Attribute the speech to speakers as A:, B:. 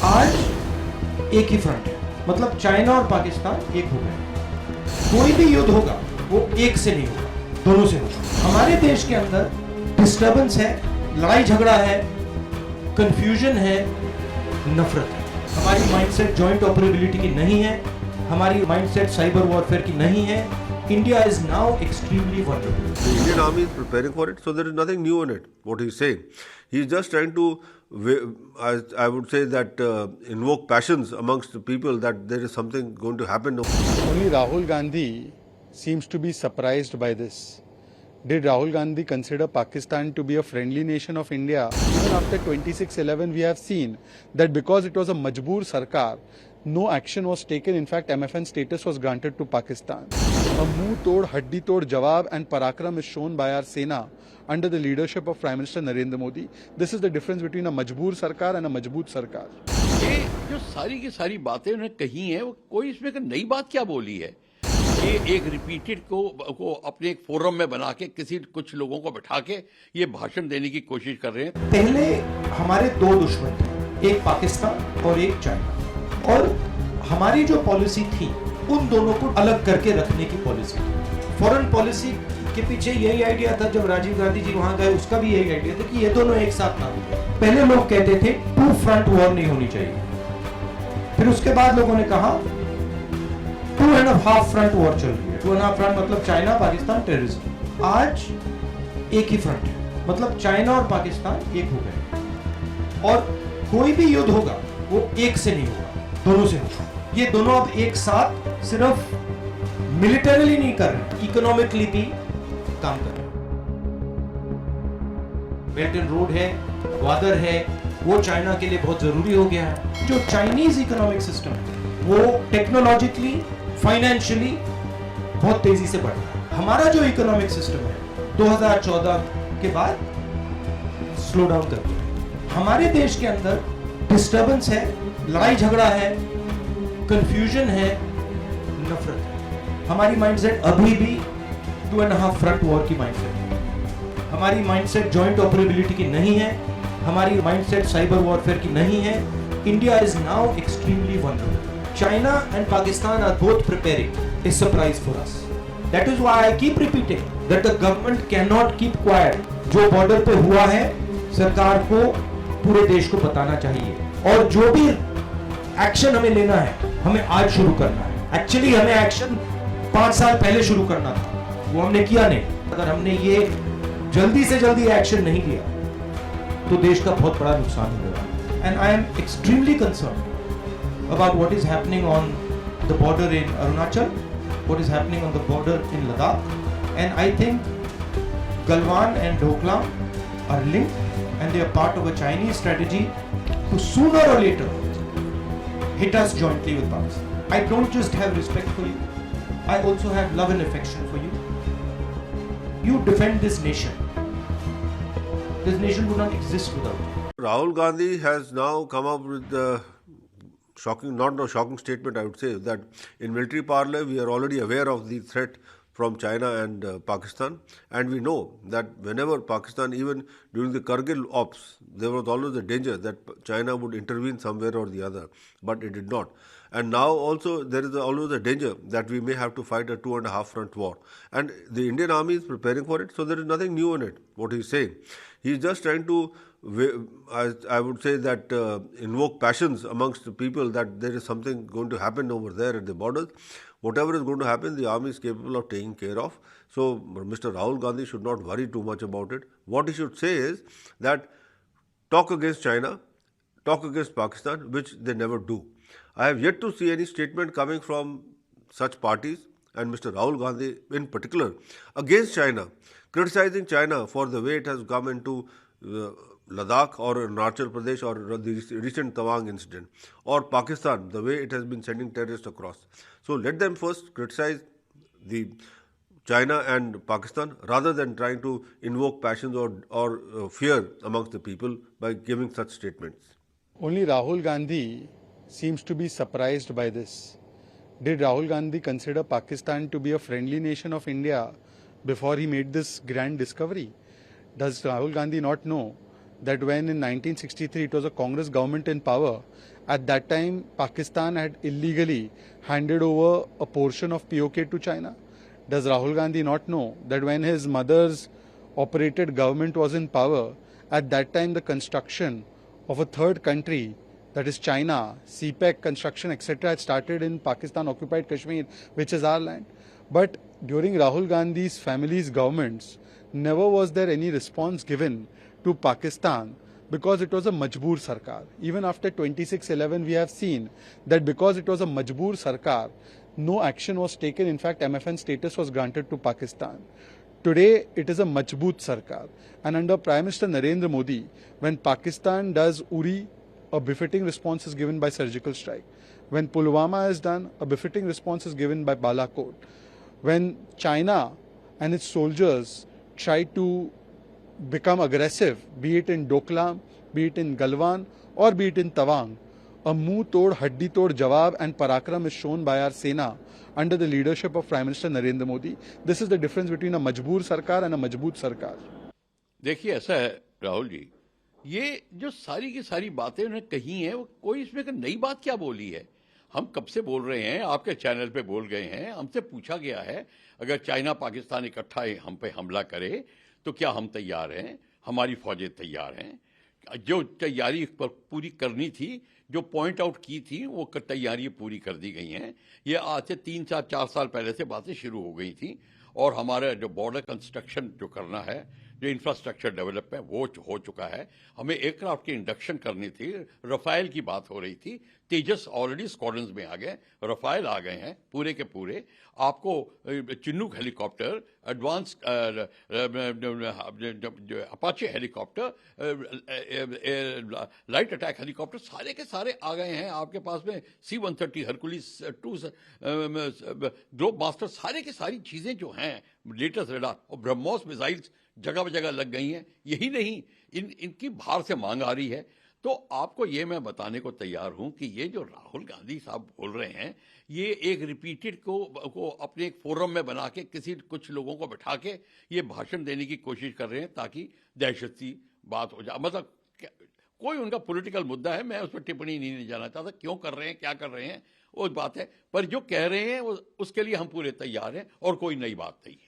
A: आज एक ही फ्रंट है, मतलब चाइना और पाकिस्तान एक हो गए। कोई भी युद्ध होगा वो एक से नहीं होगा, दोनों से होगा। हमारे देश के अंदर डिस्टर्बेंस है, लड़ाई झगड़ा है, कंफ्यूजन है, नफरत है। हमारी माइंडसेट जॉइंट ऑपरेबिलिटी की नहीं है, हमारी माइंडसेट साइबर वॉरफेयर की नहीं है। India is now extremely vulnerable.
B: The Indian army is preparing for it, so there is nothing new in it, what he's saying. He's just trying to, I would say that, invoke passions amongst the people that there is something going to happen.
C: Only Rahul Gandhi seems to be surprised by this. Did Rahul Gandhi consider Pakistan to be a friendly nation of India? Even after 26/11, we have seen that because it was a Majboor Sarkar, no action was taken. In fact, MFN status was granted to Pakistan. A muh-tod, haddi-tod jawab and parakram is shown by our Sena under the leadership of Prime Minister Narendra Modi. This is the difference between a Majboor Sarkar and a Majboot Sarkar.
D: ये जो सारी की सारी बातें उन्होंने कही हैं, वो कोई इसमें एक नई बात क्या बोली है? ये एक रिपीटेड को अपने एक फोरम में बना के कुछ लोगों को बिठा के ये भाषण देने की कोशिश कर रहे हैं।
A: पहले हमारे दो दुश्मन थे, एक पाकिस्तान और एक चाइना, और हमारी जो पॉलिसी थी उन दोनों को अलग करके रखने की पॉलिसी थी। फॉरेन पॉलिसी के पीछे यही आइडिया था, जब राजीव गांधी जी वहां गए उसका भी यही आइडिया था कि ये दोनों एक साथ ना हो। पहले लोग कहते थे टू फ्रंट वॉर नहीं होनी चाहिए, फिर उसके बाद लोगों ने कहा 2.5 फ्रंट वॉर चल रही है। 2.5 फ्रंट मतलब चाइना, पाकिस्तान, टेररिज्म। आज एक ही फ्रंट है, मतलब चाइना और पाकिस्तान एक हो गए, और कोई भी युद्ध होगा वो एक से नहीं होगा, दोनों से होगा। ये दोनों अब एक साथ सिर्फ मिलिटरीली नहीं कर रहे, इकोनॉमिकली भी काम कर रहे हैं। बेल्ट एंड रोड है, ग्वादर है, वो चाइना के लिए बहुत जरूरी हो गया है। जो चाइनीज इकोनॉमिक सिस्टम है वो टेक्नोलॉजिकली, फाइनेंशियली बहुत तेजी से बढ़ रहा है। हमारा जो इकोनॉमिक सिस्टम है 2014 के बाद स्लो डाउन कर दिया। हमारे देश के अंदर डिस्टर्बेंस है, लड़ाई झगड़ा है, कंफ्यूजन है, नफरत है। हमारी माइंडसेट अभी भी 2.5 फ्रंट वॉर की माइंडसेट है। हमारी माइंडसेट जॉइंट ऑपरेबिलिटी की नहीं है, हमारी माइंडसेट साइबर वॉरफेयर की नहीं है। India is now extremely vulnerable. China and Pakistan are both preparing a surprise for us. That is why I keep repeating that the government cannot keep quiet. जो border पे हुआ है सरकार को पूरे देश को बताना चाहिए, और जो भी एक्शन हमें लेना है हमें आज शुरू करना है। एक्चुअली हमें एक्शन 5 साल पहले शुरू करना था, वो हमने किया नहीं। अगर हमने ये जल्दी से जल्दी एक्शन नहीं लिया तो देश का बहुत बड़ा नुकसान होगा। And I am extremely concerned about what is happening on the border in Arunachal, what is happening on the border in Ladakh, and I think Galwan and Doklam are linked and they are part of a Chinese strategy to sooner or later hit us jointly with Pakistan. I don't just have respect for you, I also have love and affection for you. You defend this nation. This nation would not exist without you.
B: Rahul Gandhi has now come up with the shocking, not a shocking statement, I would say, that in military parlor we are already aware of the threat from China and Pakistan, and we know that whenever Pakistan, even during the Kargil ops, there was always a danger that China would intervene somewhere or the other, but it did not. And now also there is always a danger that we may have to fight a 2.5 front war, and the Indian army is preparing for it, so there is nothing new in it, what he is saying. He is just trying to, I would say that, invoke passions amongst the people that there is something going to happen over there at the borders. Whatever is going to happen, the army is capable of taking care of. So Mr. Rahul Gandhi should not worry too much about it. What he should say is that talk against China, talk against Pakistan, which they never do. I have yet to see any statement coming from such parties, and Mr. Rahul Gandhi in particular, against China, criticizing China for the way it has come into Ladakh or Arunachal Pradesh or the recent Tawang incident, or Pakistan, the way it has been sending terrorists across. So let them first criticize the China and Pakistan rather than trying to invoke passions or fear amongst the people by giving such statements.
C: Only Rahul Gandhi seems to be surprised by this. Did Rahul Gandhi consider Pakistan to be a friendly nation of India before he made this grand discovery? Does Rahul Gandhi not know that when in 1963 it was a Congress government in power At that time, Pakistan had illegally handed over a portion of POK to China. Does Rahul Gandhi not know that when his mother's operated government was in power, at that time the construction of a third country, that is China, CPEC construction, etc., had started in Pakistan occupied Kashmir, which is our land. But during Rahul Gandhi's family's governments, never was there any response given to Pakistan because it was a majboor sarkar. Even after 26/11, we have seen that because it was a majboor sarkar, no action was taken. In fact, MFN status was granted to Pakistan. Today, it is a majboot sarkar. And under Prime Minister Narendra Modi, when Pakistan does Uri, a befitting response is given by surgical strike. When Pulwama is done, a befitting response is given by Balakot. When China and its soldiers try to become aggressive, be it in Doklam, be it in Galwan, or be it in Tawang, a muh-tod, haddi-tod jawab and parakram is shown by our Sena under the leadership of Prime Minister Narendra Modi. This is the difference between a majboor sarkar and a majboot sarkar.
D: देखिए ऐसा है राहुल जी, ये जो सारी की सारी बातें उन्होंने कही हैं, वो कोई इसमें कोई नई बात क्या बोली है? हम कब से बोल रहे हैं, आपके चैनल पे बोल गए हैं, हमसे पूछा गया है अगर चाइना पाकिस्तान इकट्ठा हम पे हमला करे तो क्या हम तैयार हैं? हमारी फौजें तैयार हैं। जो तैयारी पूरी करनी थी, जो पॉइंट आउट की थी, वो तैयारी पूरी कर दी गई हैं। ये आज से 3-4 साल पहले से बातें शुरू हो गई थी और हमारा जो बॉर्डर कंस्ट्रक्शन जो करना है, जो इंफ्रास्ट्रक्चर डेवलप है, वो हो चुका है। हमें एयरक्राफ्ट की इंडक्शन करनी थी, रफाइल की बात हो रही थी, तेजस ऑलरेडी स्क्वाड्रंस में आ गए, रफाइल आ गए हैं पूरे के पूरे। आपको Chinook helicopter, advance Apache helicopter, light attack helicopter, सारे के सारे आ गए हैं आपके पास में। C-130 हरकुलिस 2 ग्लोब मास्टर, सारे के सारी चीजें जो हैं, लेटेस्ट रडार और ब्रह्मोस मिसाइल्स जगह जगह लग गई हैं। यही नहीं, इनकी बाहर से मांग आ रही है। तो आपको ये मैं बताने को तैयार हूं कि ये जो राहुल गांधी साहब बोल रहे हैं, ये एक रिपीटेड को अपने एक फोरम में बना के कुछ लोगों को बैठा के ये भाषण देने की कोशिश कर रहे हैं ताकि दहशत की बात हो जाए। मतलब कोई उनका पॉलिटिकल मुद्दा है, मैं उस पर टिप्पणी नहीं जाना चाहता। क्यों कर रहे हैं, क्या कर रहे हैं, वो बात है, पर जो कह रहे हैं वो उसके लिए हम पूरे तैयार हैं और कोई नई बात नहीं है।